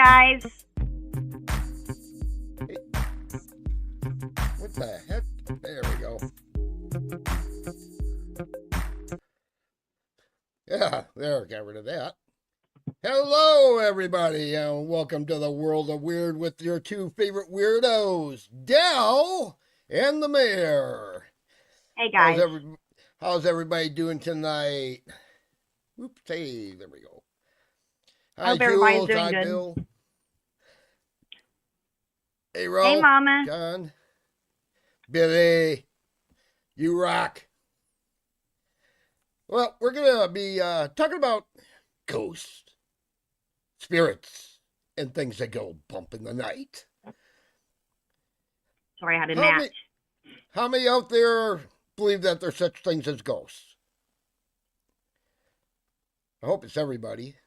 guys. What the heck? There we go. Yeah, there, got rid of that. Hello, everybody, and welcome to the World of Weird with your two favorite weirdos, Dell and the Mayor. Hey, guys. How's everybody doing tonight? Oops, hey, there we go. I Hi, hope everybody's Jules. doing Hi, good. Bill. Hey, Hey, Ro. Mama. John. Billy. You rock. Well, we're going to be talking about ghosts, spirits, and things that go bump in the night. Sorry, I had a match. How many out there believe that there's such things as ghosts? I hope it's everybody.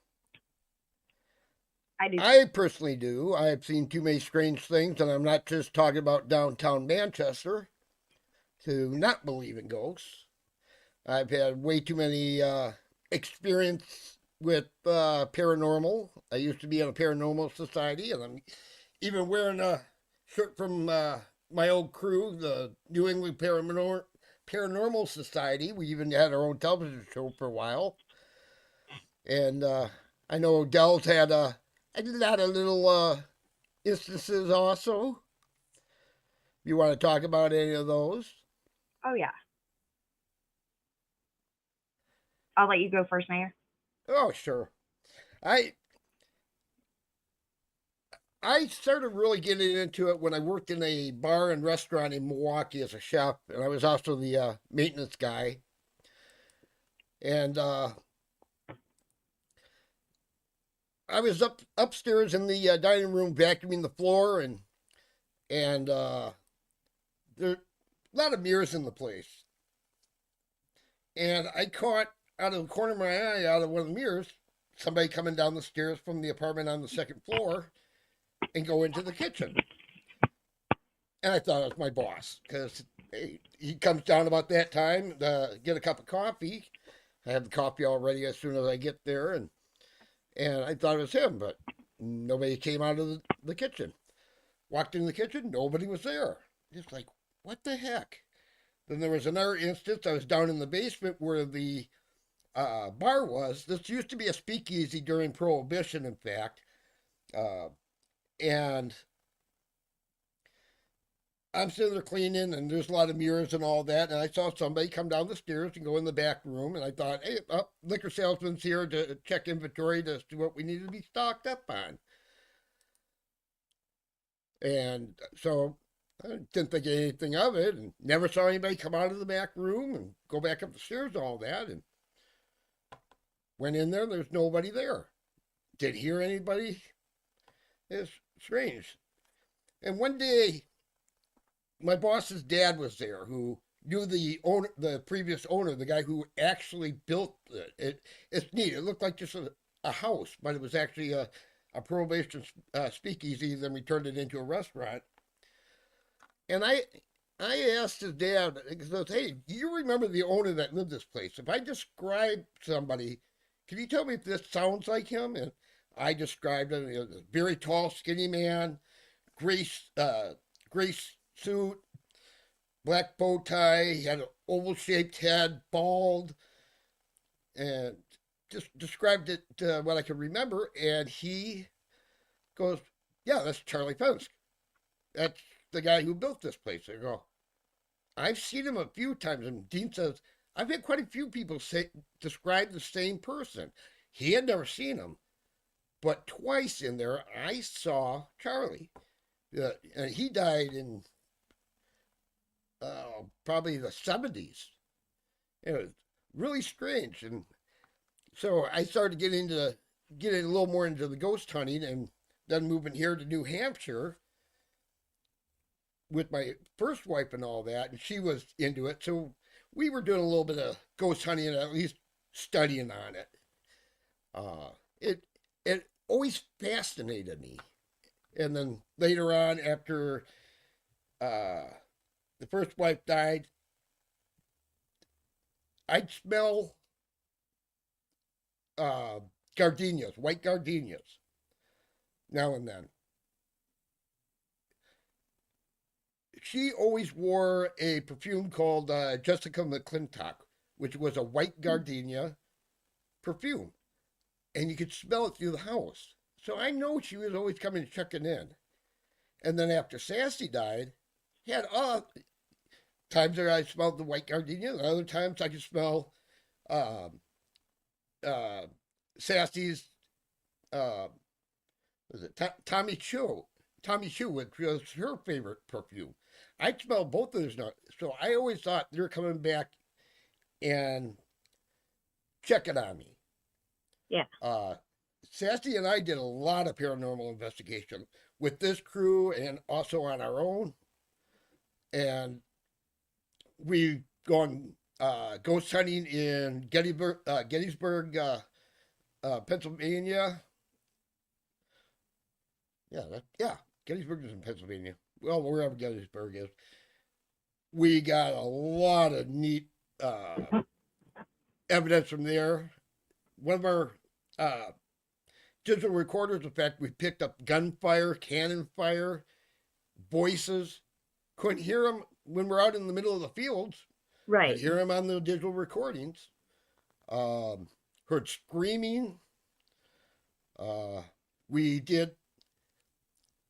I do. I personally do. I have seen too many strange things, and I'm not just talking about downtown Manchester, to not believe in ghosts. I've had way too many experience with paranormal. I used to be in a paranormal society, and I'm even wearing a shirt from my old crew, the New England Paranormal Society. We even had our own television show for a while. And I know Dell's had a lot of little instances also. You want to talk about any of those? Oh, yeah. I'll let you go first, Mayor. Oh, sure. I started really getting into it when I worked in a bar and restaurant in Milwaukee as a chef, and I was also the maintenance guy. And I was upstairs in the dining room vacuuming the floor, and there a lot of mirrors in the place. And I caught out of the corner of my eye, out of one of the mirrors, somebody coming down the stairs from the apartment on the second floor and go into the kitchen. And I thought it was my boss, because he comes down about that time to get a cup of coffee. I have the coffee all ready as soon as I get there, and I thought it was him, but nobody came out of the kitchen. Walked in the kitchen, nobody was there. Just like, what the heck? Then there was another instance. I was down in the basement where the bar was. This used to be a speakeasy during Prohibition, in fact. And I'm sitting there cleaning, and there's a lot of mirrors and all that. And I saw somebody come down the stairs and go in the back room. And I thought, hey, liquor salesman's here to check inventory to see what we need to be stocked up on. And so I didn't think anything of it, and never saw anybody come out of the back room and go back up the stairs and all that. And went in there, there's nobody there. Didn't hear anybody. It's strange. And one day, my boss's dad was there, who knew the previous owner, the guy who actually built it. It's neat. It looked like just a house, but it was actually a Prohibition speakeasy. Then we turned it into a restaurant. And I asked his dad, he goes, hey, do you remember the owner that lived this place? If I describe somebody, can you tell me if this sounds like him? And I described him, a very tall, skinny man, gray suit, black bow tie. He had an oval-shaped head, bald, and just described it what I could remember. And he goes, yeah, that's Charlie Fensk. That's the guy who built this place. I go, I've seen him a few times. And Dean says, I've had quite a few people describe the same person. He had never seen him. But twice in there, I saw Charlie. And he died in probably the 70s. It was really strange. And so I started getting a little more into the ghost hunting, and then moving here to New Hampshire with my first wife and all that, and she was into it. So we were doing a little bit of ghost hunting and at least studying on it. It always fascinated me. And then later on, after the first wife died, I'd smell gardenias, white gardenias. now and then. She always wore a perfume called Jessica McClintock, which was a white gardenia perfume, and you could smell it through the house. So I know she was always coming checking in. And then after Sassy died, he had times that I smelled the white gardenia, and other times I could smell um, uh, Sassy's uh, was it Tommy Choo? Tommy Choo, which was her favorite perfume. I smelled both of those now, so I always thought they're coming back and checking on me. Yeah. Sassy and I did a lot of paranormal investigation with this crew and also on our own, and we've gone ghost hunting in Gettysburg, Pennsylvania. Yeah, Gettysburg is in Pennsylvania. Well, wherever Gettysburg is, we got a lot of neat evidence from there. One of our uh, digital recorders, in fact, we picked up gunfire, cannon fire, voices. Couldn't hear them when we're out in the middle of the fields. Right. Could hear them on the digital recordings. Heard screaming. We did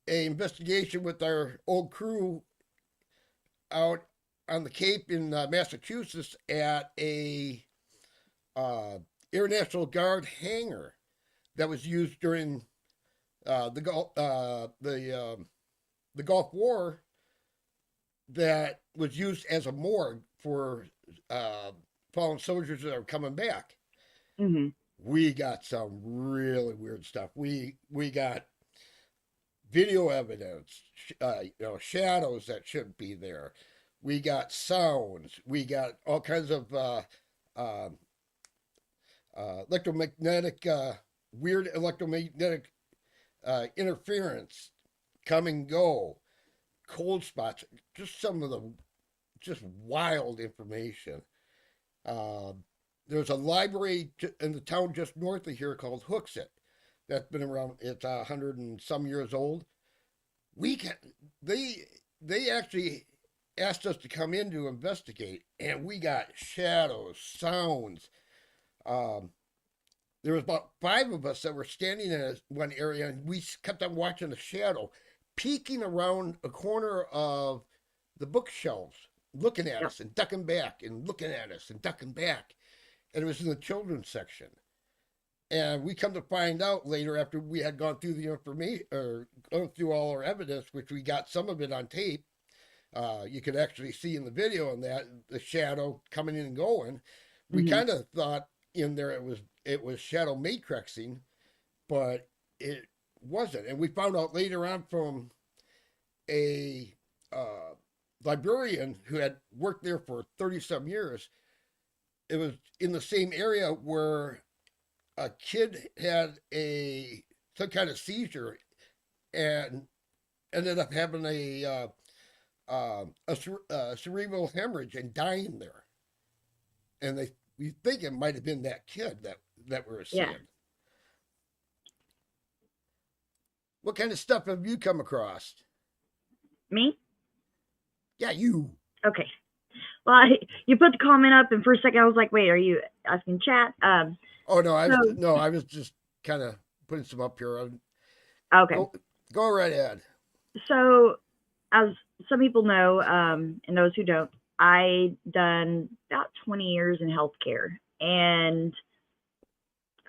a investigation with our old crew out on the Cape in Massachusetts at a Air National Guard hangar that was used during the Gulf War, that was used as a morgue for fallen soldiers that are coming back. Mm-hmm. We got some really weird stuff. We got video evidence, shadows that shouldn't be there. We got sounds. We got all kinds of uh, electromagnetic, weird electromagnetic interference, come and go, cold spots, just some of the just wild information. Uh, there's a library in the town just north of here called Hooksett that's been around. It's 100 and some years old. We can they actually asked us to come in to investigate, and we got shadows, sounds. Um, there was about five of us that were standing in one area, and we kept on watching a shadow peeking around a corner of the bookshelves, looking at Yep. us and ducking back and looking at us and ducking back. And it was in the children's section. And we come to find out later, after we had gone through the information or gone through all our evidence, which we got some of it on tape. You could actually see in the video on that the shadow coming in and going. We Mm-hmm. kind of thought in there it was shadow matrixing, but it wasn't. And we found out later on from a librarian who had worked there for 30 some years. It was in the same area where a kid had some kind of seizure and ended up having a cerebral hemorrhage and dying there. And we think it might have been that kid that we were Yeah. seeing. What kind of stuff have you come across? Me? Yeah, you. Okay. Well, you put the comment up, and for a second I was like, "Wait, are you asking chat?" Oh no, So I was just kind of putting some up here. okay. Go right ahead. So, as some people know, and those who don't, I done about 20 years in healthcare, and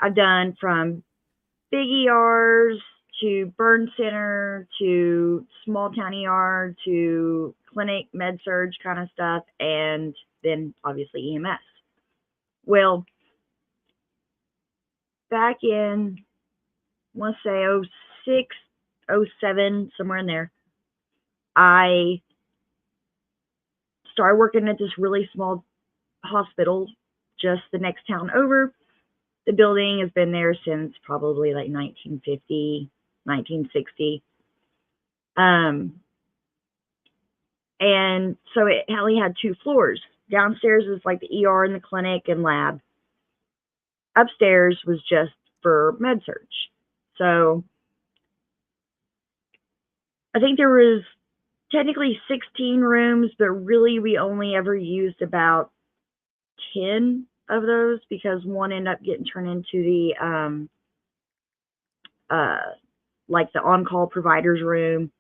I've done from big ERs to burn center to small town ER to clinic med surge kind of stuff, and then obviously EMS. Well, back in, I want to say 06, 07, somewhere in there, I started working at this really small hospital just the next town over. The building has been there since probably like 1950, 1960. And so it only had 2 floors. Downstairs was like the ER and the clinic and lab. Upstairs was just for med surge. So I think there was technically 16 rooms, but really we only ever used about 10 of those because one ended up getting turned into the uh like the on-call providers room,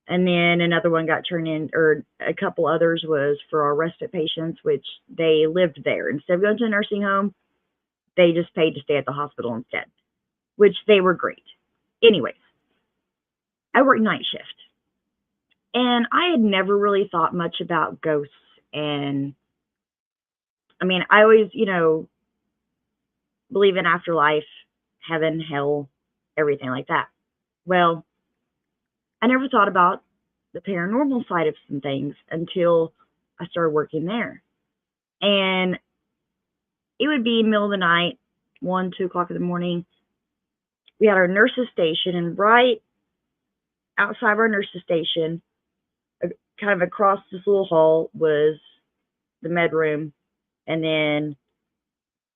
and then another one got turned in, or a couple others was for our respite patients, which they lived there instead of going to a nursing home. They just paid to stay at the hospital instead, which they were great. Anyways, I worked night shift, and I had never really thought much about ghosts. And I mean, I always, believe in afterlife, heaven, hell, everything like that. Well, I never thought about the paranormal side of some things until I started working there. And it would be middle of the night, 1, 2 o'clock in the morning. We had our nurses station, and right outside of our nurses station, kind of across this little hall, was the med room, and then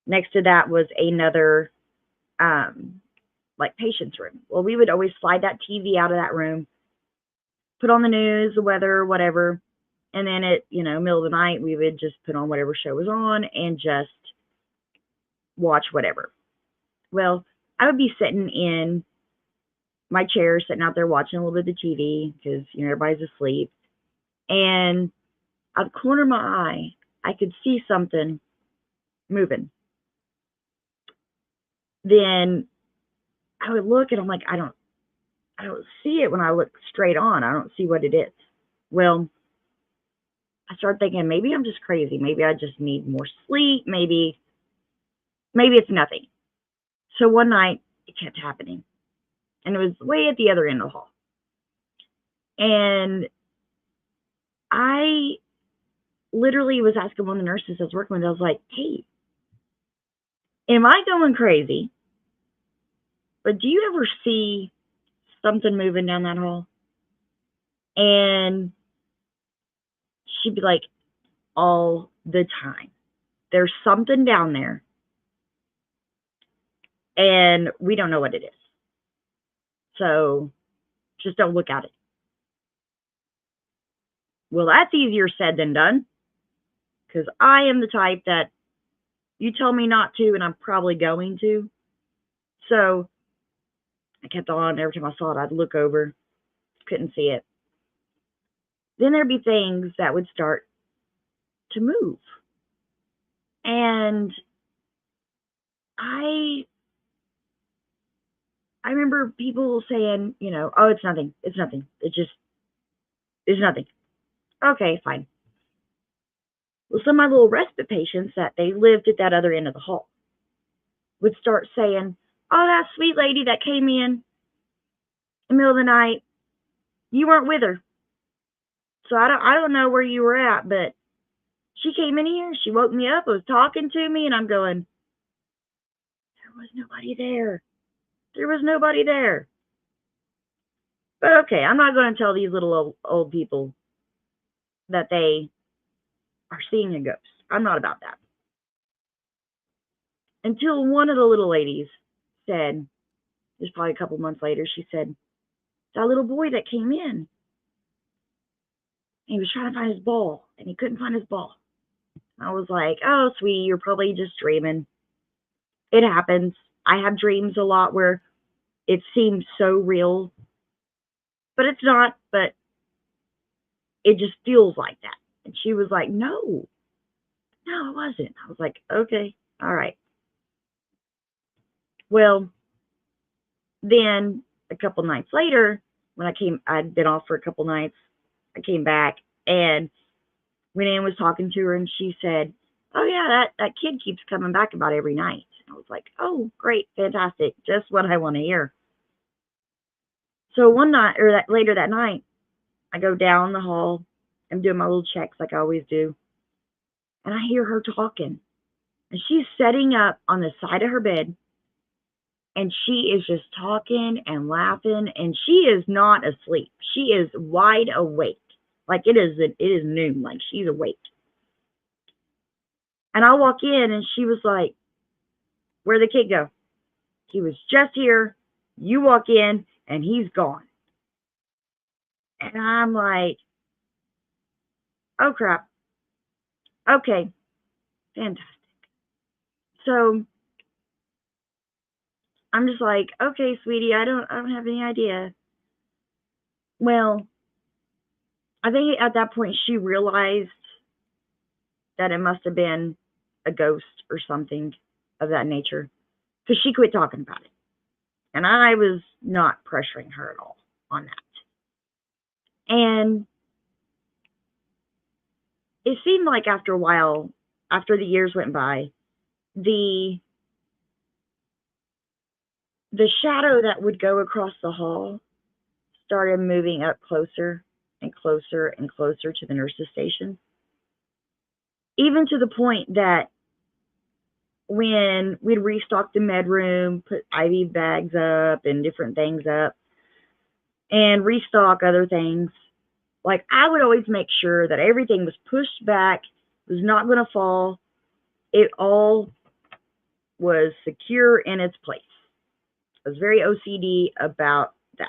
next to that was another like patient's room. Well, we would always slide that TV out of that room, put on the news, the weather, whatever, and then at middle of the night we would just put on whatever show was on and just watch whatever. Well, I would be sitting in my chair, sitting out there watching a little bit of the TV because everybody's asleep, and out of the corner of my eye, I could see something moving. Then I would look, and I'm like, I don't see it when I look straight on. I don't see what it is. Well, I started thinking maybe I'm just crazy. Maybe I just need more sleep. Maybe it's nothing. So one night it kept happening, and it was way at the other end of the hall. And I literally was asking one of the nurses I was working with. I was like, "Hey, am I going crazy? But do you ever see something moving down that hall?" And she'd be like, "All the time. There's something down there, and we don't know what it is. So just don't look at it." Well, that's easier said than done, because I am the type that you tell me not to, and I'm probably going to. So I kept on. Every time I saw it, I'd look over, couldn't see it. Then there'd be things that would start to move. And I I remember people saying, "Oh, it's nothing. It's nothing. It just is nothing." Okay, fine. Well, some of my little respite patients that they lived at that other end of the hall would start saying, "Oh, that sweet lady that came in the middle of the night, you weren't with her. So I don't know where you were at, but she came in here, she woke me up, was talking to me," and I'm going, "There was nobody there. There was nobody there." But okay, I'm not going to tell these little old people that they are seeing a ghost. I'm not about that. Until one of the little ladies said, it was probably a couple months later, she said, "That little boy that came in, he was trying to find his ball, and he couldn't find his ball." I was like, "Oh, sweetie, you're probably just dreaming. It happens. I have dreams a lot where it seems so real, but it's not, but it just feels like that." And she was like, "No, no, it wasn't." I was like, "Okay, all right." Well, then a couple nights later, when I'd been off for a couple nights, I came back, and Renee was talking to her, and she said, "Oh yeah, that kid keeps coming back about every night." I was like, "Oh, great, fantastic, just what I want to hear." So one night, or later that night, I go down the hall. I'm doing my little checks like I always do, and I hear her talking, and she's setting up on the side of her bed, and she is just talking and laughing, and she is not asleep. She is wide awake, like it is noon, like she's awake. And I walk in, and she was like, "Where'd the kid go? He was just here. You walk in, and he's gone." And I'm like, oh crap. Okay, fantastic. So I'm just like, okay, sweetie, I don't have any idea. Well, I think at that point she realized that it must have been a ghost or something of that nature because she quit talking about it. And I was not pressuring her at all on that. And it seemed like after a while, after the years went by, the the shadow that would go across the hall started moving up closer and closer and closer to the nurse's station, even to the point that when we'd restock the med room, put IV bags up and different things up, and restock other things, like I would always make sure that everything was pushed back, was not going to fall. It all was secure in its place. I was very OCD about that.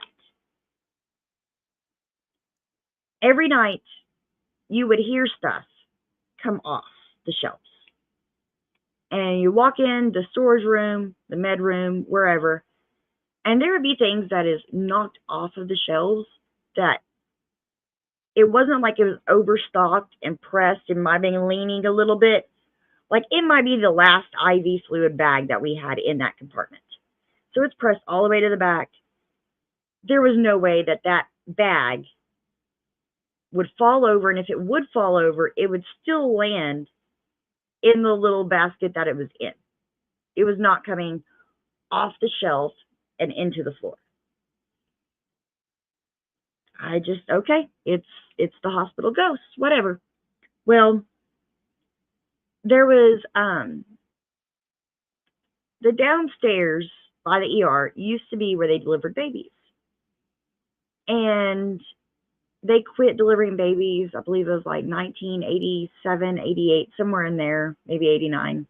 Every night you would hear stuff come off the shelves. And you walk in the storage room, the med room, wherever, and there would be things that is knocked off of the shelves that it wasn't like it was overstocked and pressed and might have been leaning a little bit. Like it might be the last IV fluid bag that we had in that compartment. So it's pressed all the way to the back. There was no way that that bag would fall over. And if it would fall over, it would still land in the little basket that it was in. It was not coming off the shelf and into the floor. I just, okay, it's the hospital ghost, whatever. Well, there was the downstairs by the ER used to be where they delivered babies. And they quit delivering babies, I believe it was like 1987, 88, somewhere in there, maybe 89.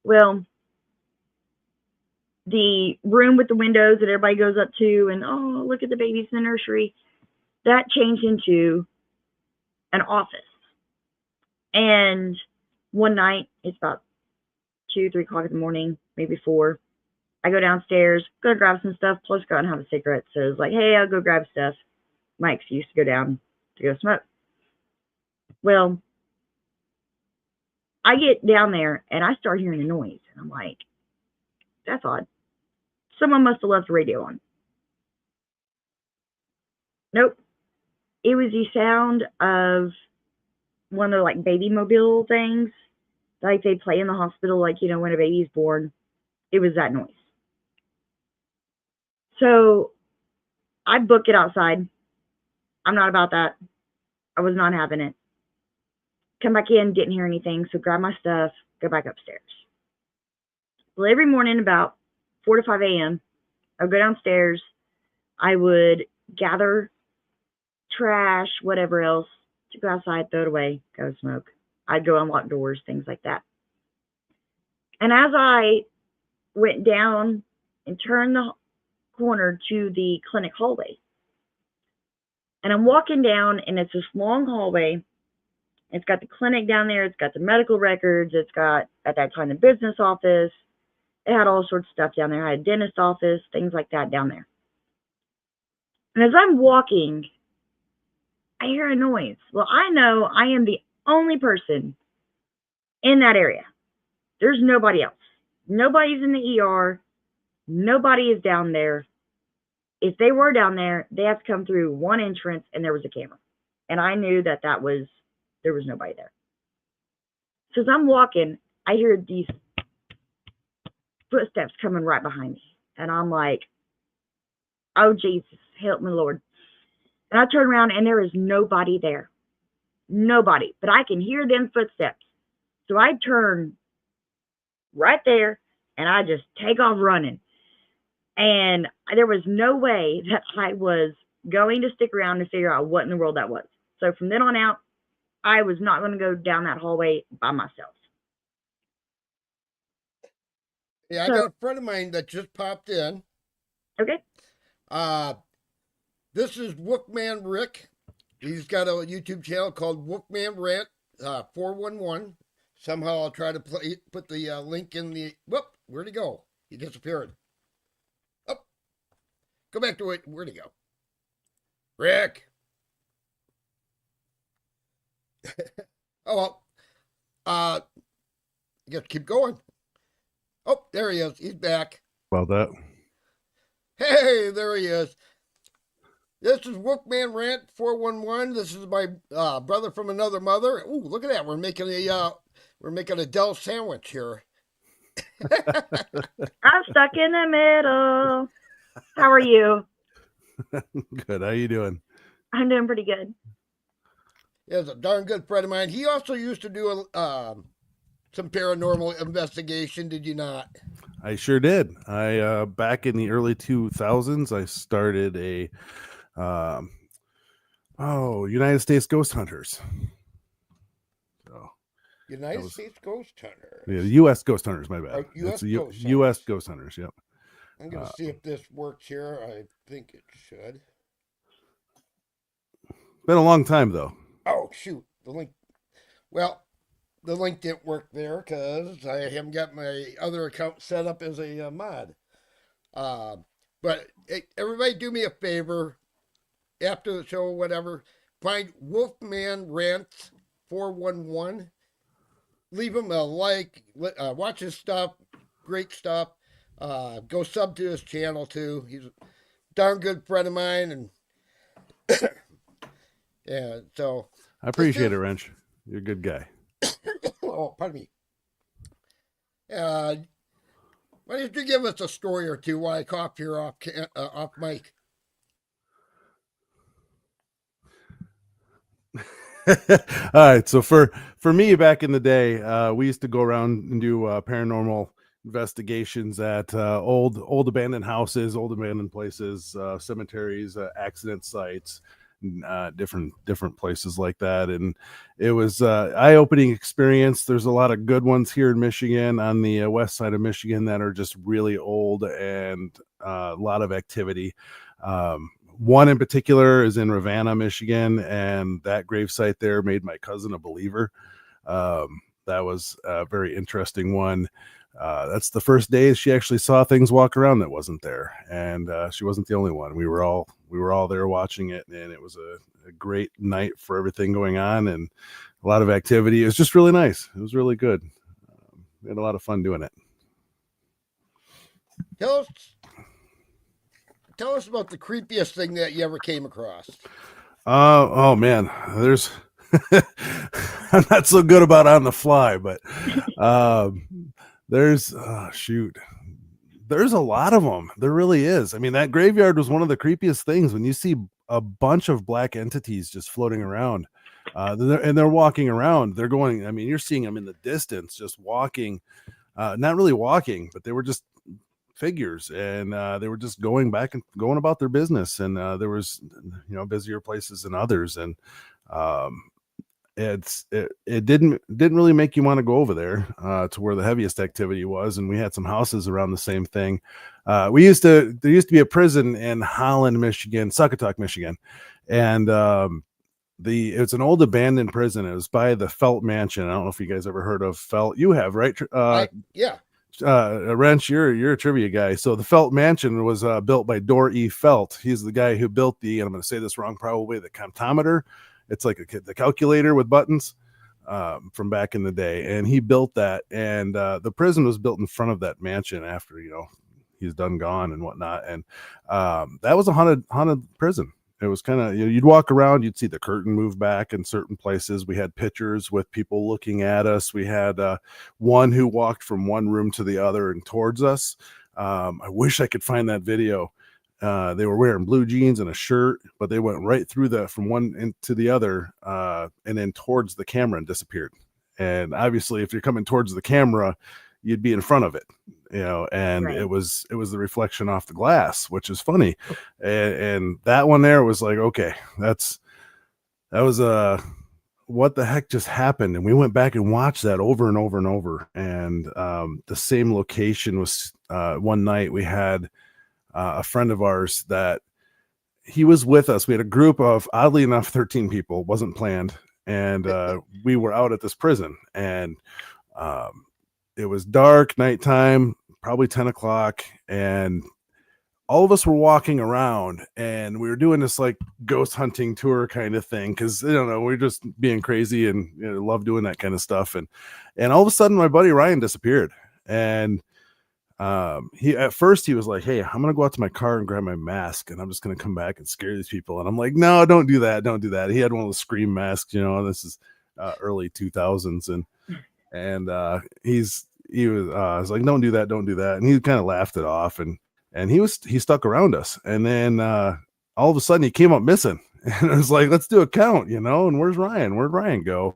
Well, the room with the windows that everybody goes up to and, oh, look at the babies in the nursery, that changed into an office. And one night, it's about 2, 3 o'clock in the morning, maybe 4. I go downstairs, go grab some stuff, plus go out and have a cigarette. So it's like, hey, I'll go grab stuff. My excuse to go down to go smoke. Well, I get down there and I start hearing a noise. And I'm like, that's odd. Someone must have left the radio on. Nope. It was the sound of one of the like baby mobile things, like they play in the hospital, like, you know, when a baby's born. It was that noise. So I book it outside. I'm not about that. I was not having it. Come back in, didn't hear anything. So grab my stuff, go back upstairs. Well, every morning about 4 to 5 a.m., I would go downstairs. I would gather trash, whatever else, to go outside, throw it away, go smoke. I'd go unlock doors, things like that. And as I went down and turned the corner to the clinic hallway, and I'm walking down, and it's this long hallway. It's got the clinic down there. It's got the medical records. It's got, at that time, the business office. It had all sorts of stuff down there. I had a dentist office, things like that down there. And as I'm walking, I hear a noise. Well, I know I am the only person in that area. There's nobody else. Nobody's in the ER. Nobody is down there. If they were down there, they have to come through one entrance and there was a camera. And I knew that there was nobody there. So as I'm walking, I hear these footsteps coming right behind me. And I'm like, oh, Jesus, help me, Lord. And I turn around and there is nobody there. Nobody. But I can hear them footsteps. So I turn right there and I just take off running. And there was no way that I was going to stick around and figure out what in the world that was. So from then on out, I was not going to go down that hallway by myself. Yeah, I So, got a friend of mine that just popped in. okay. Uh, This is Wolfman Rick. He's got a YouTube channel called Wolfman Rant 411. Somehow I'll try to put the link in the. Whoop! Where'd he go? He disappeared. Oh, go back to it. Where'd he go? Rick. Oh well. You got to keep going. Oh, there he is. He's back. About that. Hey, there he is. This is Wolfman Rant 411. This is my brother from another mother. Ooh, look at that. We're making a Dell sandwich here. I'm stuck in the middle. How are you? Good. How you doing? I'm doing pretty good. He's a darn good friend of mine. He also used to do some paranormal investigation. Did you not? I sure did. I back in the early 2000s, I started a United States Ghost Hunters. So United States Ghost Hunters. Yeah, U.S. Ghost Hunters. My bad. U.S. Ghost Hunters. Yep. I'm gonna see if this works here. I think it should. Been a long time though. Oh shoot! The link. Well, the link didn't work there because I haven't got my other account set up as a mod. But everybody, do me a favor. After the show, whatever, find Wolfman Rants 411. Leave him a like. Watch his stuff. Great stuff. Go sub to his channel too. He's a darn good friend of mine, and yeah. So I appreciate it, Wrench. You're a good guy. Oh, pardon me. Why don't you give us a story or two while I cough here off mic? All right. So for me back in the day, we used to go around and do paranormal investigations at old abandoned houses, old abandoned places, cemeteries, accident sites, different places like that. And it was eye-opening experience. There's a lot of good ones here in Michigan, on the west side of Michigan, that are just really old and a lot of activity. One in particular is in Ravenna, Michigan, and that gravesite there made my cousin a believer. That was a very interesting one. That's the first day she actually saw things walk around that wasn't there, and she wasn't the only one. We were all there watching it, and it was a great night for everything going on, and a lot of activity. It was just really nice. It was really good. We had a lot of fun doing it. Tell us about the creepiest thing that you ever came across. Oh man, there's I'm not so good about on the fly, but there's there's a lot of them. There really is. I mean, that graveyard was one of the creepiest things when you see a bunch of black entities just floating around. They're walking around. They're going, I mean, you're seeing them in the distance, just walking, not really walking, but they were just figures, and they were just going back and going about their business. And there was, busier places than others. And it didn't really make you want to go over there to where the heaviest activity was. And we had some houses around the same thing. There used to be a prison in Holland, Michigan, Succotash, Michigan. And it's an old abandoned prison. It was by the Felt Mansion. I don't know if you guys ever heard of Felt. You have, right? Yeah. Wrench, you're a trivia guy. So the Felt Mansion was built by Dor E. Felt. He's the guy who built and I'm going to say this wrong probably, the comptometer. It's like the calculator with buttons from back in the day. And he built that. And the prison was built in front of that mansion after, he's done gone and whatnot. And that was a haunted prison. It was kind of, you'd walk around, you'd see the curtain move back in certain places. We had pictures with people looking at us. We had one who walked from one room to the other and towards us. I wish I could find that video. They were wearing blue jeans and a shirt, but they went right through from one into the other and then towards the camera and disappeared. And obviously, if you're coming towards the camera, you'd be in front of it, and right. It was the reflection off the glass, which is funny. And that one there was like, okay, that was what the heck just happened? And we went back and watched that over and over and over. And the same location was one night we had a friend of ours that he was with us. We had a group of, oddly enough, 13 people. Wasn't planned, and we were out at this prison, and it was dark, nighttime, probably 10 o'clock, and all of us were walking around, and we were doing this like ghost hunting tour kind of thing, because I don't know, we're just being crazy and love doing that kind of stuff. And all of a sudden, my buddy Ryan disappeared, and he at first he was like, "Hey, I'm gonna go out to my car and grab my mask, and I'm just gonna come back and scare these people." And I'm like, "No, don't do that, don't do that." He had one of the scream masks, this is early 2000s, and he was I was like, "Don't do that, don't do that," and he kind of laughed it off, and he stuck around us, and then all of a sudden he came up missing, and I was like, "Let's do a count, and where's Ryan? Where'd Ryan go?"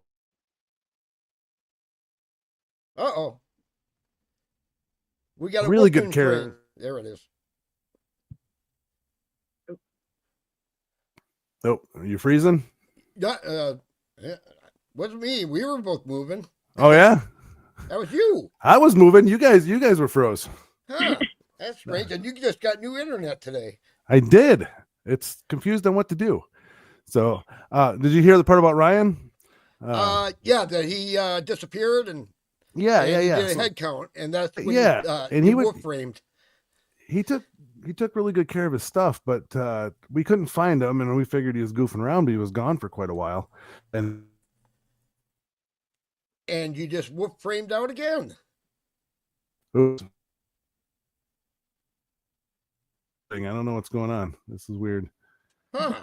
Uh-oh. We got a Really good whooping care. train. There it is. Oh, are you freezing? Yeah, wasn't me. We were both moving. Oh yeah, That was you. I was moving. You guys were froze. Huh. That's strange. And you just got new internet today. I did. It's confused on what to do. So, did you hear the part about Ryan? Yeah, that he disappeared and Yeah. he did a head count, and that's when and he he wolf framed. He took really good care of his stuff, but we couldn't find him, and we figured he was goofing around, but he was gone for quite a while. And you just wolf framed out again. oops. I don't know what's going on. This is weird. Huh.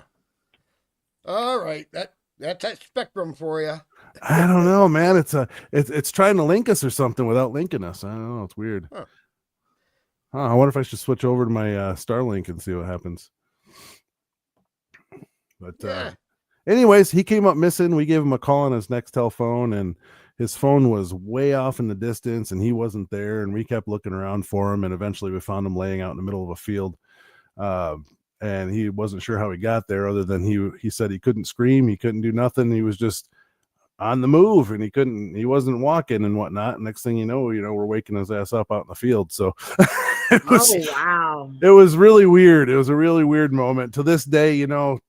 All right. That's that Spectrum for you. I don't know, man. It's trying to link us or something without linking us. I don't know. It's weird. Huh. I wonder if I should switch over to my Starlink and see what happens. But anyways, he came up missing. We gave him a call on his Nextel phone, and his phone was way off in the distance, and he wasn't there. And we kept looking around for him, and eventually we found him laying out in the middle of a field. And he wasn't sure how he got there, other than he said he couldn't scream, he couldn't do nothing. He was just on the move, and he wasn't walking and whatnot. Next thing you know, we're waking his ass up out in the field. So Oh wow. it was really weird. It was a really weird moment. To this day, I don't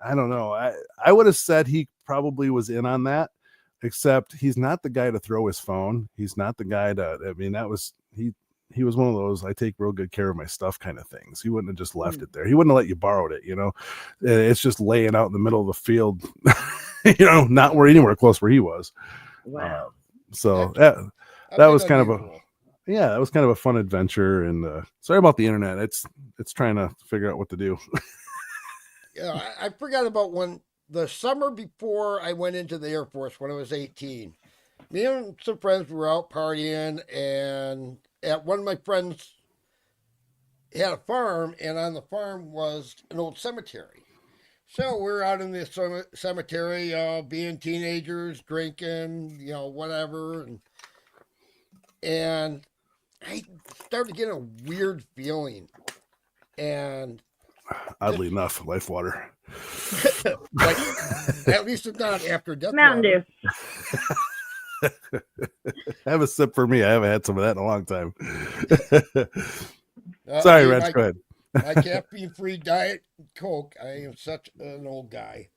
know. I would have said he probably was in on that, except he's not the guy to throw his phone. He's not the guy he was one of those, I take real good care of my stuff kind of things. He wouldn't have just left it there. He wouldn't have let you borrow it, It's just laying out in the middle of the field, not anywhere close where he was. Wow. So that was kind of a fun adventure. And sorry about the internet. It's trying to figure out what to do. Yeah, I forgot about the summer before I went into the Air Force when I was 18. Me and some friends were out partying, and at one of my friends had a farm, and on the farm was an old cemetery. So we're out in the cemetery, being teenagers, drinking, whatever, and I started getting a weird feeling, and oddly enough, life water. Like, at least it's not after death. Mountain Dew. Have a sip for me. I haven't had some of that in a long time. Sorry, Reg, go ahead. My caffeine-free diet Coke. I am such an old guy.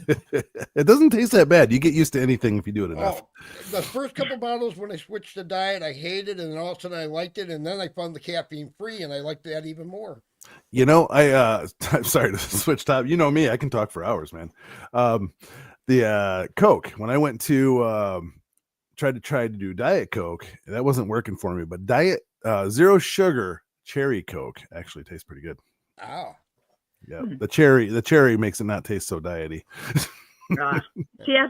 It doesn't taste that bad. You get used to anything if you do it enough. The first couple bottles when I switched to diet, I hated it, and all of a sudden I liked it, and then I found the caffeine-free, and I liked that even more. I'm sorry to switch top. You know me, I can talk for hours, man. The Coke, when I went to try to do Diet Coke, that wasn't working for me, but Diet Zero Sugar Cherry Coke actually tastes pretty good. Oh. Yeah, the cherry makes it not taste so diety. See, that's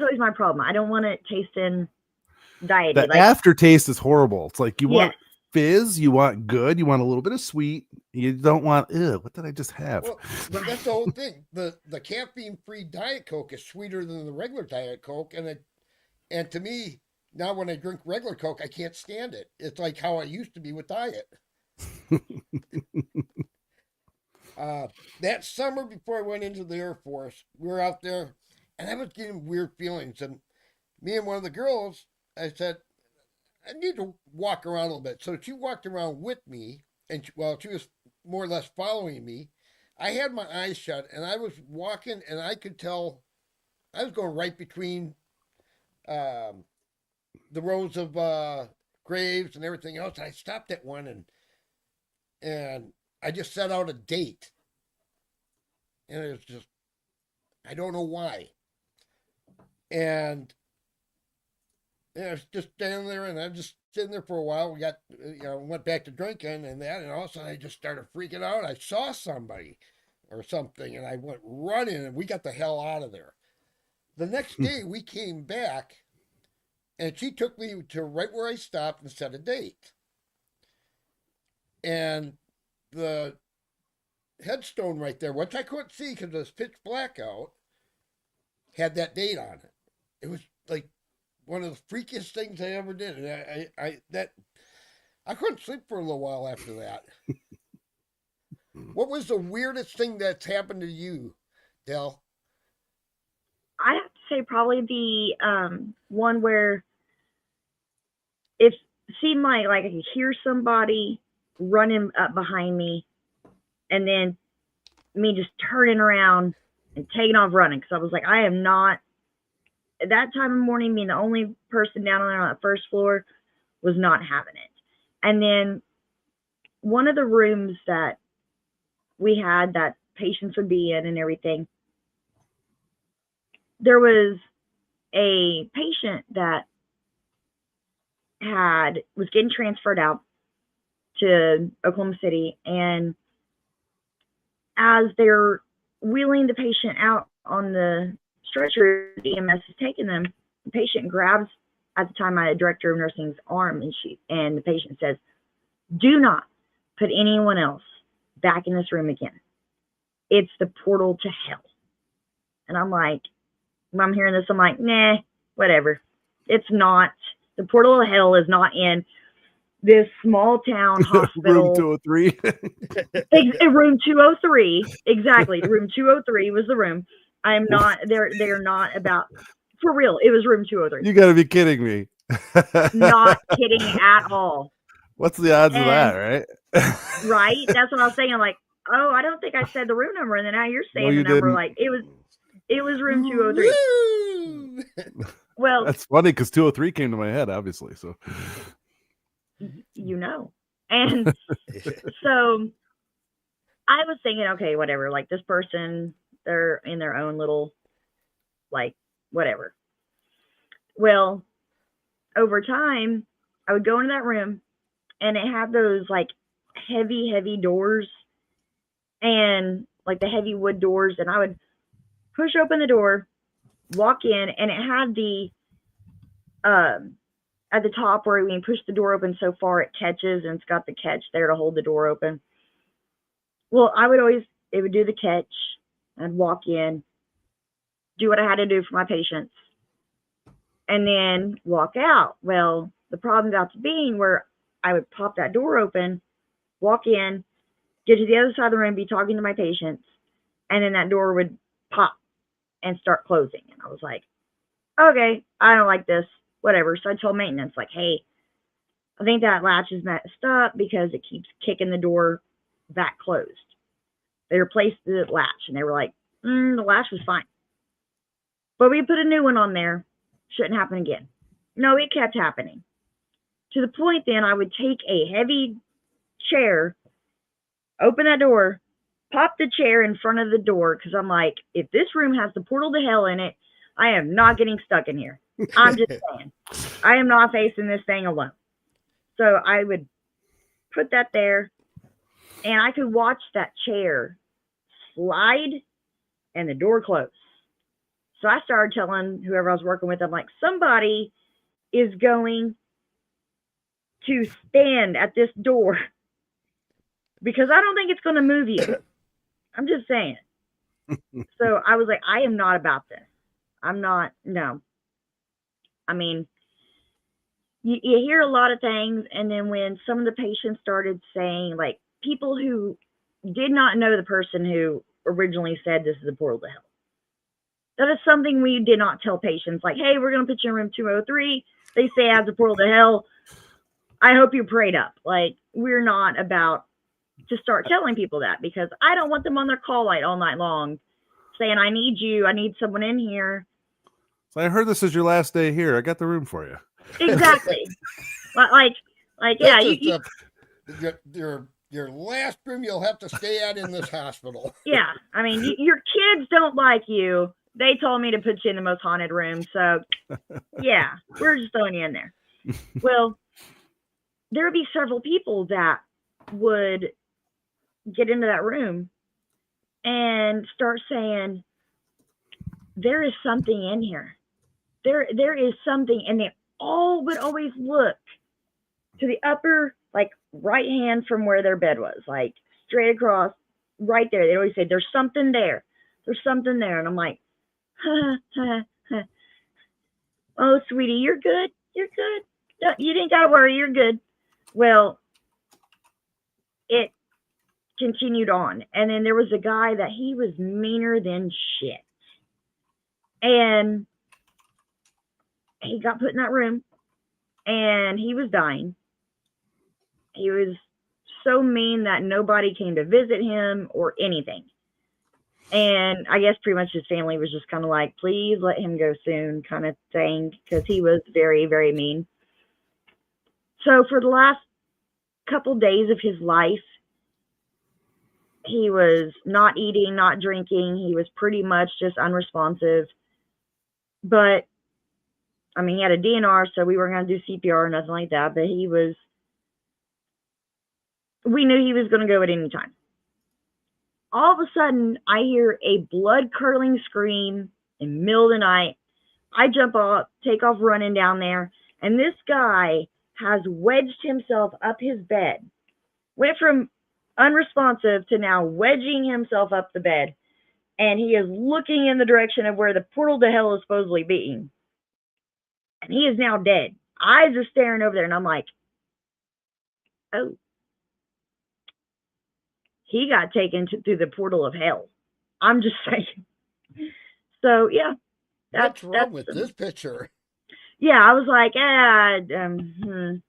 always my problem. I don't want it tasting diety. The aftertaste is horrible. It's like you want fizz, you want good, you want a little bit of sweet. You don't want, what did I just have? Well, but that's the whole thing. The caffeine-free Diet Coke is sweeter than the regular Diet Coke, and to me, now when I drink regular Coke, I can't stand it. It's like how I used to be with diet. That summer before I went into the Air Force, we were out there, and I was getting weird feelings. And me and one of the girls, I said, I need to walk around a little bit. So she walked around with me, and she was more or less following me. I had my eyes shut and I was walking and I could tell I was going right between um, the rows of graves and everything else. And I stopped at one and I just set out a date. And it was just, I don't know why. And I was just standing there and I was just sitting there for a while. We got, went back to drinking and that. And all of a sudden I just started freaking out. I saw somebody or something and I went running and we got the hell out of there. The next day we came back and she took me to right where I stopped and set a date. And the headstone right there, which I couldn't see because it was pitch black out, had that date on it. It was like one of the freakiest things I ever did. And I couldn't sleep for a little while after that. What was the weirdest thing that's happened to you, Del? I have to say probably the one where it seemed like I could hear somebody running up behind me, and then me just turning around and taking off running because I was like, I am not. At that time of morning, being the only person down there on that first floor, was not having it. And then one of the rooms that we had that patients would be in and everything, there was a patient that was getting transferred out to Oklahoma City, and as they're wheeling the patient out on the stretcher, the EMS is taking them. The patient grabs, at the time, my director of nursing's arm, and the patient says, "Do not put anyone else back in this room again. It's the portal to hell." And I'm like, when I'm hearing this, I'm like, nah, whatever. It's not. The portal to hell is not in this small town hospital. Room 203. Room 203. Exactly. Room 203 was the room. I'm not, they're not about, for real, it was room 203. You got to be kidding me. Not kidding at all. What's the odds of that, right? Right? That's what I was saying. I'm like, oh, I don't think I said the room number. And then now you're saying you the number. didn't. Like, it was room 203. Well, that's funny because 203 came to my head, obviously. So, and so I was thinking, okay, whatever. Like this person, they're in their own little, like, whatever. Well, over time, I would go into that room, and it had those like heavy doors, and like the heavy wood doors, and I would push open the door, walk in, and it had the at the top where when you push the door open so far it catches, and it's got the catch there to hold the door open. Well, it would do the catch. I'd walk in, do what I had to do for my patients, and then walk out. Well, the problem got to being where I would pop that door open, walk in, get to the other side of the room, be talking to my patients, and then that door would pop and start closing. And I was like, okay, I don't like this, whatever. So I told maintenance, like, hey, I think that latch is messed up because it keeps kicking the door back closed. They replaced the latch, and they were like, the latch was fine, but we put a new one on there. Shouldn't happen again. No, it kept happening. To the point then I would take a heavy chair, open that door, pop the chair in front of the door, because I'm like, if this room has the portal to hell in it, I am not getting stuck in here. I'm just saying. I am not facing this thing alone. So I would put that there, and I could watch that chair slide and the door close. So I started telling whoever I was working with, I'm like, somebody is going to stand at this door because I don't think it's going to move you. I'm just saying. So I was like, I am not about this. I'm not, no. I mean, you hear a lot of things, and then when some of the patients started saying, like, people who did not know the person who originally said this is a portal to hell. That is something we did not tell patients, like, hey, we're going to put you in room 203. They say it has a portal to hell. I hope you prayed up. Like, we're not about to start telling people that, because I don't want them on their call light all night long saying, I need you, I need someone in here. So I heard this is your last day here. I got the room for you. Exactly. like yeah, This is your last room you'll have to stay at in this hospital. Yeah, I mean, your kids don't like you. They told me to put you in the most haunted room, so yeah, we're just throwing you in there. Well, there would be several people that would get into that room and start saying, there is something in here. There is something, and they all would always look to the upper, like, right hand from where their bed was, like straight across, right there. They always say, there's something there. There's something there. And I'm like, oh, sweetie, you're good. You're good. You didn't got to worry. You're good. Well, it continued on. And then there was a guy that he was meaner than shit. And he got put in that room and he was dying. He was so mean that nobody came to visit him or anything. And I guess pretty much his family was just kind of like, please let him go soon kind of thing, because he was very, very mean. So for the last couple days of his life, he was not eating, not drinking. He was pretty much just unresponsive. But, I mean, he had a DNR, so we weren't going to do CPR or nothing like that. But we knew he was going to go at any time. All of a sudden, I hear a blood-curdling scream in the middle of the night. I jump up, take off running down there, and this guy has wedged himself up his bed. Went from unresponsive to now wedging himself up the bed, and he is looking in the direction of where the portal to hell is supposedly being. And he is now dead. Eyes are staring over there, and I'm like, oh. He got taken through the portal of hell. I'm just saying. So, yeah. What's wrong with this picture? Yeah, I was like, I'm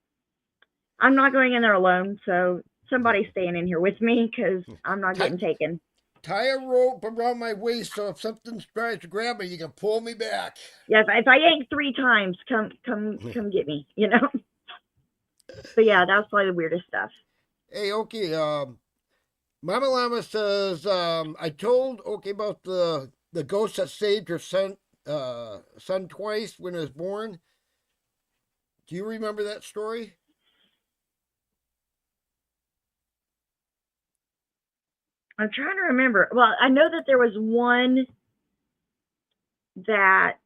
not going in there alone, so somebody's staying in here with me because I'm not getting taken. Tie a rope around my waist so if something tries to grab me, you can pull me back. Yeah, if I yank 3 times, come get me, you know? But yeah, that's probably the weirdest stuff. Hey, okay, Mama Llama says, I told okay about the ghost that saved her son twice when he was born. Do you remember that story? I'm trying to remember. Well, I know that there was one that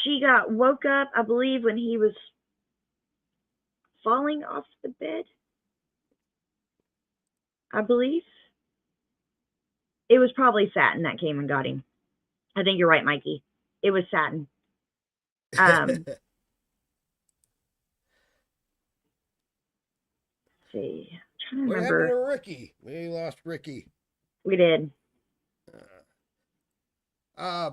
she got woke up, I believe, when he was falling off the bed. I believe. It was probably Satin that came and got him. I think you're right, Mikey. It was Satin. Let's see. I'm trying to remember. What happened to Ricky? We lost Ricky. We did. Yeah,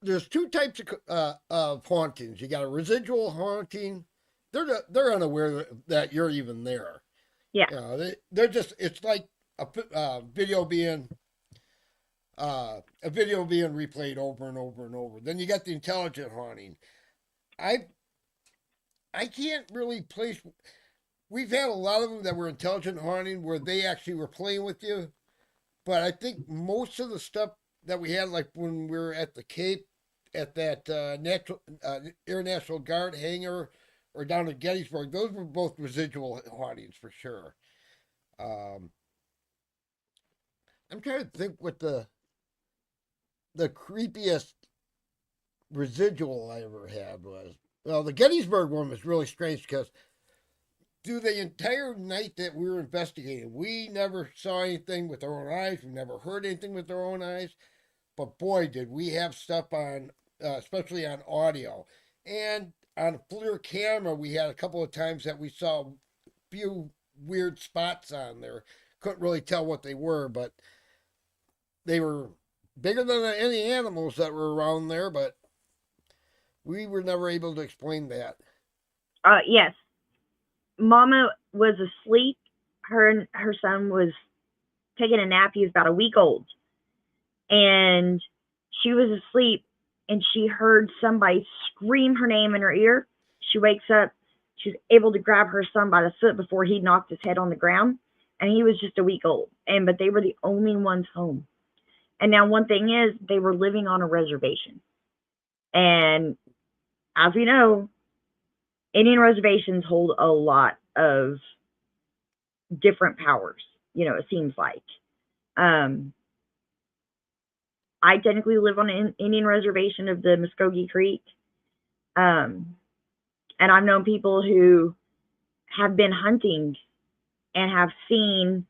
there's 2 types of hauntings. You got a residual haunting. They're unaware that you're even there. Yeah. They're just, it's like a video being replayed over and over and over. Then you got the intelligent haunting. I can't really place. We've had a lot of them that were intelligent haunting where they actually were playing with you, but I think most of the stuff that we had, like when we were at the Cape, at that Air National Guard hangar, or down at Gettysburg, those were both residual hauntings for sure. I'm trying to think what the creepiest residual I ever had was. Well, the Gettysburg one was really strange because through the entire night that we were investigating, we never saw anything with our own eyes. We never heard anything with our own eyes. But boy, did we have stuff on, especially on audio. And on a FLIR camera, we had a couple of times that we saw a few weird spots on there. Couldn't really tell what they were, but they were bigger than any animals that were around there, but we were never able to explain that. Yes. Mama was asleep. Her son was taking a nap. He was about a week old, and she was asleep, and she heard somebody scream her name in her ear. She wakes up. She's able to grab her son by the foot before he knocked his head on the ground, and he was just a week old. But they were the only ones home. And now one thing is they were living on a reservation, and as we know, Indian reservations hold a lot of different powers. It seems like. Um, I technically live on an Indian reservation of the Muskogee Creek. And I've known people who have been hunting and have seen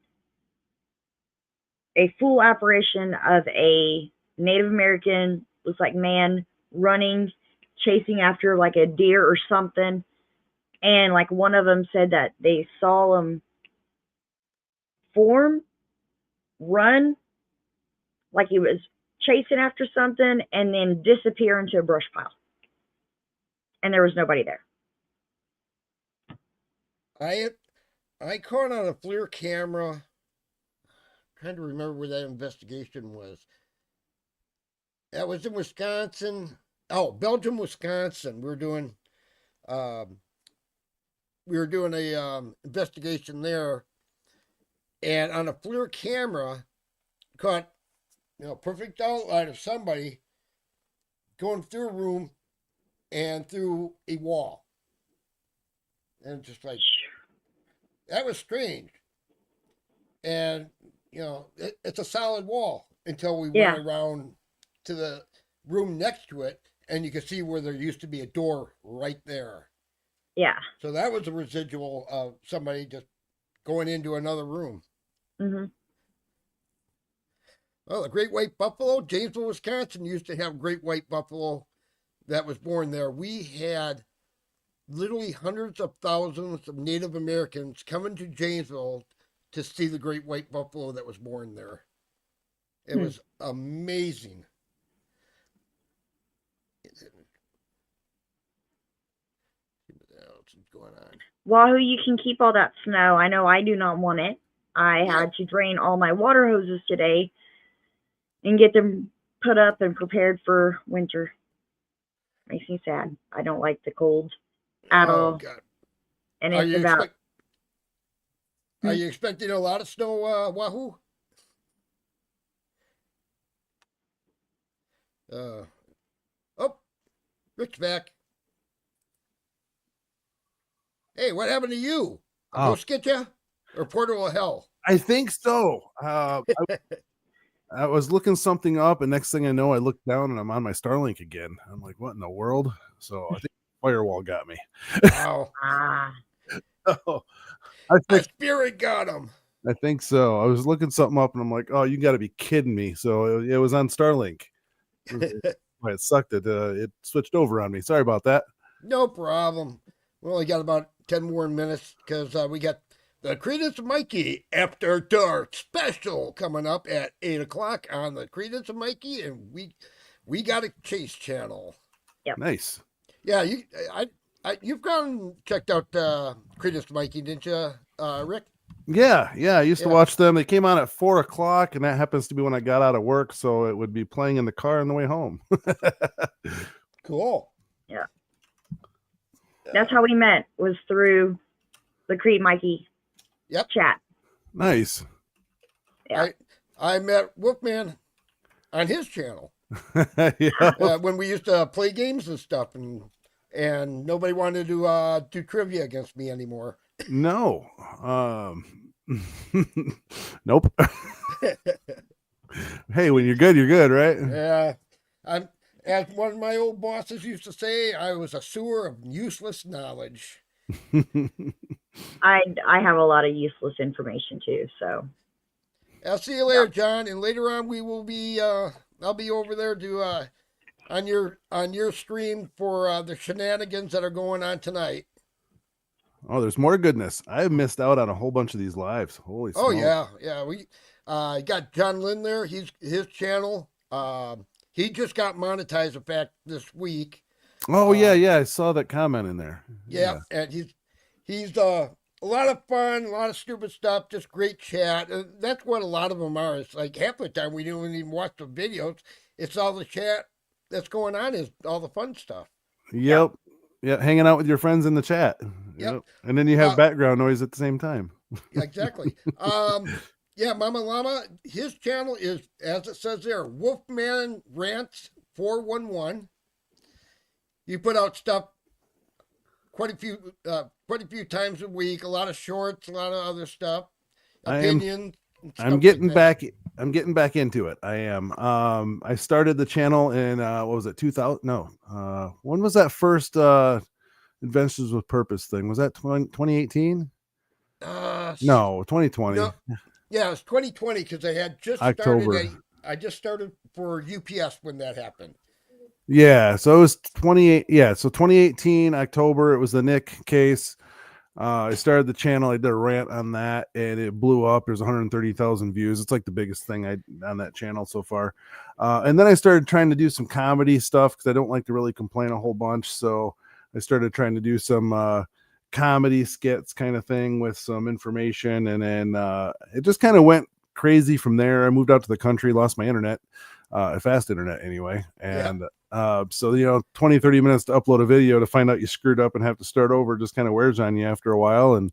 a full apparition of a Native American, looks like man, running, chasing after like a deer or something. And like one of them said that they saw him run, like he was chasing after something, and then disappear into a brush pile. And there was nobody there. I caught on a FLIR camera. Trying to remember where that investigation was. That was in Wisconsin. Oh, Belgium, Wisconsin. We were doing a investigation there, and on a FLIR camera, caught perfect outline of somebody going through a room and through a wall, and just like that was strange. And it's a solid wall until we went around to the room next to it, and you could see where there used to be a door right there. Yeah. So that was a residual of somebody just going into another room. Mm-hmm. Well, the great white buffalo, Janesville, Wisconsin used to have great white buffalo that was born there. We had literally hundreds of thousands of Native Americans coming to Janesville to see the great white buffalo that was born there. It was amazing. What else is going on? Wahoo, you can keep all that snow. I know I do not want it. I had to drain all my water hoses today and get them put up and prepared for winter. Makes me sad. I don't like the cold at all. God. And it's about... Are you expecting a lot of snow, Wahoo? Oh, Rick's back. Hey, what happened to you? A ghost get you? Or portal of hell? I think so. I was looking something up, and next thing I know, I look down and I'm on my Starlink again. I'm like, what in the world? So I think firewall got me. Wow. Oh, My spirit got him. I think so. I was looking something up, and I'm like, oh, you got to be kidding me. So it was on Starlink. It sucked. It switched over on me. Sorry about that. No problem. We only got about 10 more minutes because we got the Credence Mikey After Dark special coming up at 8 o'clock on the Credence Mikey, and we got a Chase channel. Yep. Nice. Yeah, you've gone and checked out Credence Mikey, didn't you, Rick? Yeah. I used to watch them. They came on at 4 o'clock, and that happens to be when I got out of work, so it would be playing in the car on the way home. Cool. Yeah. That's how we met, was through the Creed Mikey chat. Nice. Yeah. I met Wolfman on his channel. Yeah. When we used to play games and stuff, and nobody wanted to do trivia against me anymore. No. Nope. Hey, when you're good, right? Yeah. As one of my old bosses used to say, I was a sewer of useless knowledge. I have a lot of useless information too, so. I'll see you later, John. And later on, we will be. I'll be over there to on your stream for the shenanigans that are going on tonight. Oh, there's more goodness. I've missed out on a whole bunch of these lives. Holy smokes. Oh yeah. We got John Lynn there. His channel. He just got monetized, in fact, this week. Oh yeah. I saw that comment in there. Yeah, and He's a lot of fun, a lot of stupid stuff, just great chat. That's what a lot of them are. It's like half the time we don't even watch the videos. It's all the chat that's going on, is all the fun stuff. Yep. Yep. Yeah, hanging out with your friends in the chat. Yep. Yep. And then you have Uh, background noise at the same time. exactly. Yeah, Mama Llama, his channel is, as it says there, Wolfman Rants 411. You put out stuff quite a few times a week. A lot of shorts, a lot of other stuff, opinions. I'm getting back. I'm getting back into it. I am. I started the channel in what was it? 2000? No. When was that first Adventures with Purpose thing? Was that 2018? No, 2020. No, yeah, it's 2020 because I had just October. I just started for UPS when that happened. Yeah, so it was 28. Yeah, so 2018 October. It was the Nick case. I started the channel. I did a rant on that, and it blew up. There's 130,000 views. It's like the biggest thing on that channel so far. And then I started trying to do some comedy stuff because I don't like to really complain a whole bunch. So I started trying to do some comedy skits kind of thing with some information, and then it just kind of went crazy from there. I moved out to the country, lost my internet, fast internet anyway, and. Yeah. So 20 30 minutes to upload a video to find out you screwed up and have to start over just kind of wears on you after a while. And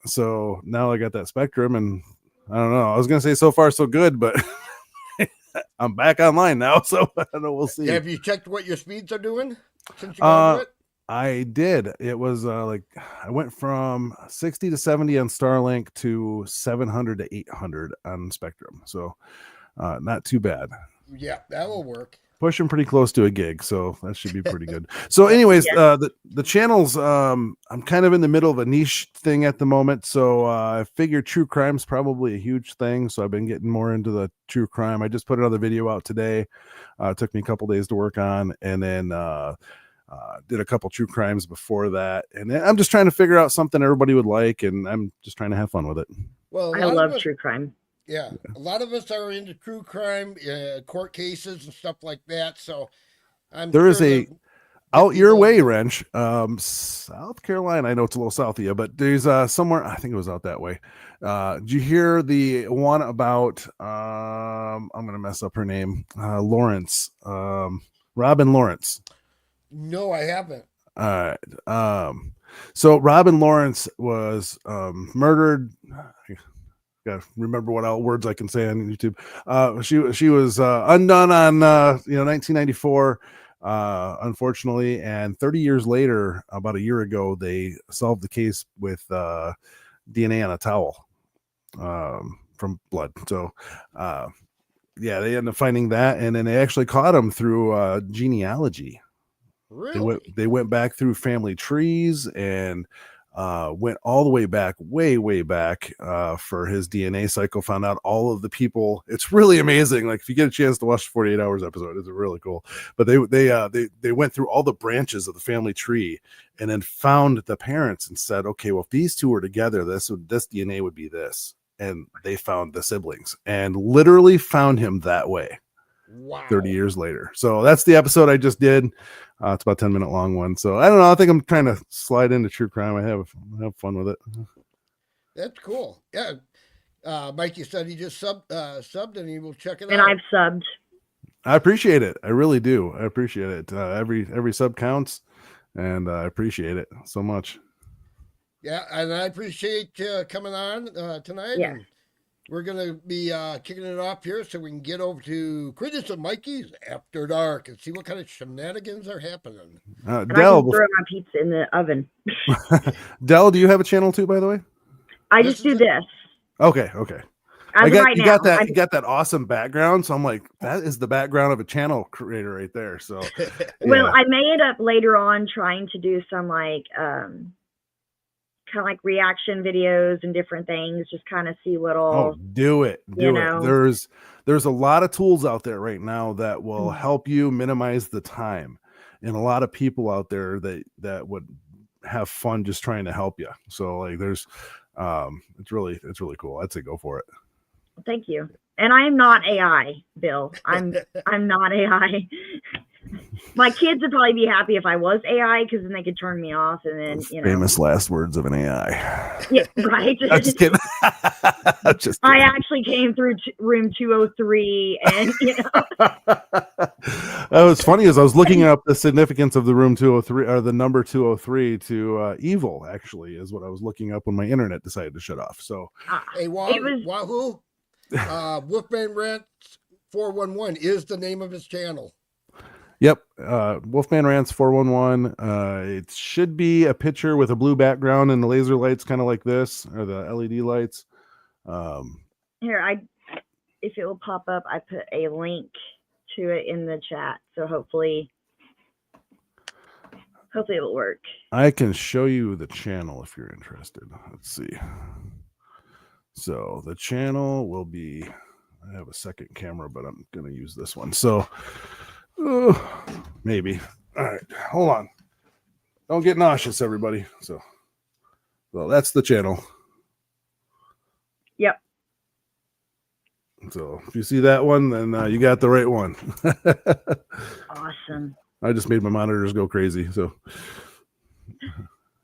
so now I got that Spectrum, and I don't know, I was gonna say so far so good, but I'm back online now, so I don't know, we'll see. Have you checked what your speeds are doing since you got it? I did. It was like I went from 60 to 70 on Starlink to 700 to 800 on Spectrum, so not too bad. Yeah, that will work. Pushing pretty close to a gig, so that should be pretty good. So anyways, the channels, I'm kind of in the middle of a niche thing at the moment, so I figured true crime's probably a huge thing, so I've been getting more into the true crime. I just put another video out today. It took me a couple days to work on, and then did a couple true crimes before that, and I'm just trying to figure out something everybody would like, and I'm just trying to have fun with it. Well, I love true crime. Yeah, a lot of us are into true crime, court cases and stuff like that. So there is a out your way, Wrench. South Carolina, I know it's a little south of you, but there's somewhere, I think it was out that way. Did you hear the one about I'm gonna mess up her name, Lawrence, Robin Lawrence? No, I haven't. All right. So Robin Lawrence was murdered. Gotta remember what words I can say on YouTube. She was undone on 1994, unfortunately, and 30 years later, about a year ago, they solved the case with DNA on a towel from blood. So yeah, they ended up finding that, and then they actually caught him through genealogy. Really? They went back through family trees and went all the way back, way back for his DNA cycle, found out all of the people. It's really amazing. Like if you get a chance to watch the 48 Hours episode, it's really cool. But they went through all the branches of the family tree and then found the parents and said, okay, well, if these two were together, this DNA would be this. And they found the siblings and literally found him that way. Wow. 30 years later. So that's the episode I just did. It's about 10-minute long one. So I don't know. I think I'm trying to slide into true crime. I have fun with it. That's cool. Yeah. Mikey said he just subbed and he will check it out. And I've subbed. I appreciate it. I really do. I appreciate it. Every sub counts, and I appreciate it so much. Yeah. And I appreciate you coming on tonight. Yeah. And we're going to be kicking it off here so we can get over to Critters and Mikey's After Dark and see what kind of shenanigans are happening. And Del, I can throw my pizza in the oven. Del, do you have a channel too, by the way? I just do this. Okay. You got that awesome background. So I'm like, that is the background of a channel creator right there. So, yeah. Well, I may end up later on trying to do some like, kind of like reaction videos and different things, just kind of see what all. Do it. There's a lot of tools out there right now that will help you minimize the time, and a lot of people out there that would have fun just trying to help you. So like there's it's really cool. I'd say go for it. Thank you. And I am not AI, Bill. I'm not AI. My kids would probably be happy if I was AI because then they could turn me off and then, Famous last words of an AI. Yeah, right. I'm just kidding. I'm just I kidding. actually came through room 203 and, What's funny is I was looking up the significance of the room 203 or the number 203 to evil, actually, is what I was looking up when my internet decided to shut off. So, Hey, Wahoo, Wolfman Rant 411 is the name of his channel. yep, Wolfman Rants 411. It should be a picture with a blue background and the laser lights, kind of like this, or the LED lights. Here, if it will pop up, I put a link to it in the chat. So hopefully it will work. I can show you the channel if you're interested. Let's see. So the channel will be, I have a second camera, but I'm going to use this one. So maybe. All right, hold on. Don't get nauseous, everybody. So, well, that's the channel. Yep. So if you see that one, then you got the right one. Awesome. I just made my monitors go crazy. So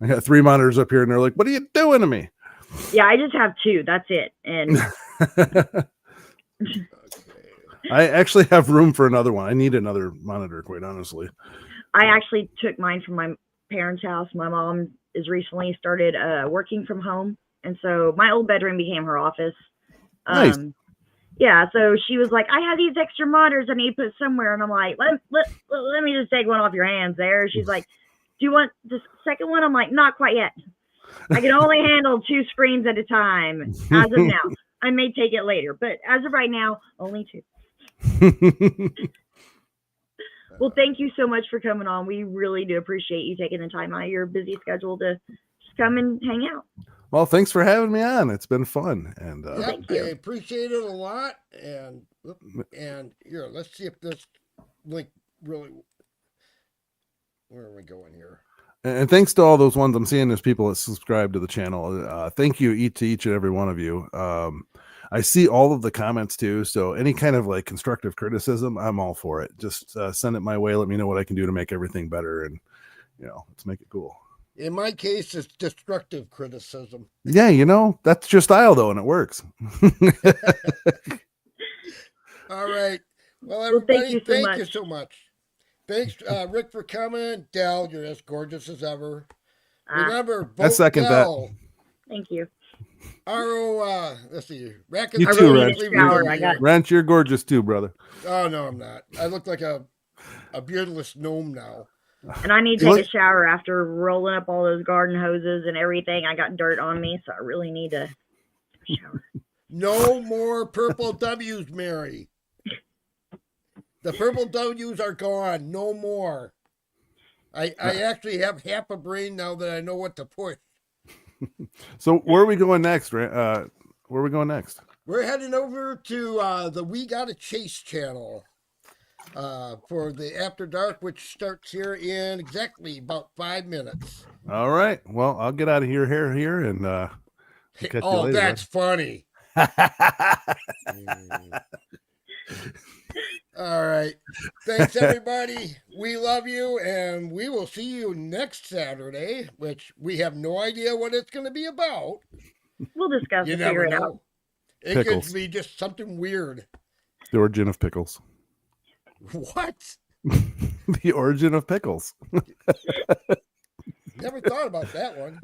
I got 3 monitors up here and they're like, what are you doing to me? Yeah, I just have 2. That's it. And I actually have room for another one. I need another monitor, quite honestly. I actually took mine from my parents' house. My mom has recently started working from home. And so my old bedroom became her office. Nice. Yeah, so she was like, I have these extra monitors I need to put somewhere. And I'm like, let me just take one off your hands there. She's like, do you want the second one? I'm like, not quite yet. I can only handle 2 screens at a time as of now. I may take it later, but as of right now, only 2. Well, thank you so much for coming on. We really do appreciate you taking the time out of your busy schedule to just come and hang out. Well, thanks for having me on. It's been fun. And I appreciate it a lot. And here, let's see if this link really, where are we going here? And thanks to all those ones I'm seeing, there's people that subscribe to the channel. Thank you to each and every one of you. I see all of the comments too. So any kind of like constructive criticism, I'm all for it. Just send it my way. Let me know what I can do to make everything better. And, let's make it cool. In my case, it's destructive criticism. Yeah, that's your style though, and it works. All right. Well, everybody, thank you so much. Thanks, Rick, for coming. Del, you're as gorgeous as ever. Remember, vote I second Del. Thank you. Let's see. You too, Wrench. Wrench, you're gorgeous too, brother. Oh, no, I'm not. I look like a beardless gnome now. And I need to take a shower after rolling up all those garden hoses and everything. I got dirt on me, so I really need to shower. No more purple W's, Mary. The purple W's are gone. No more. I actually have half a brain now that I know what to push. So where are we going next? Where are we going next? We're heading over to the We Gotta Chase channel for the After Dark, which starts here in exactly about 5 minutes. All right. Well, I'll get out of here and catch you later. That's funny. All right. Thanks, everybody. We love you, and we will see you next Saturday, which we have no idea what it's going to be about. We'll discuss and figure it out. It could be just something weird. The origin of pickles. What? The origin of pickles. Never thought about that one.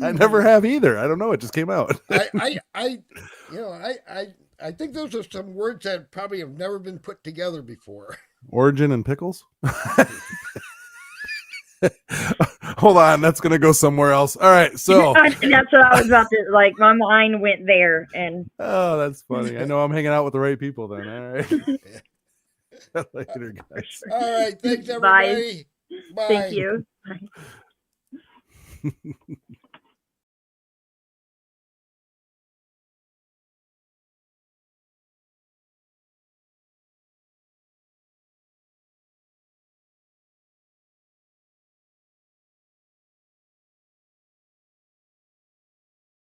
I never have either. I don't know. It just came out. I think those are some words that probably have never been put together before. Origin and pickles? Hold on, that's gonna go somewhere else. All right, so that's what I was about to like. My mind went there, and that's funny. I know I'm hanging out with the right people then. All right. Later, guys. All right, thanks everybody. Bye. Thank you. Bye.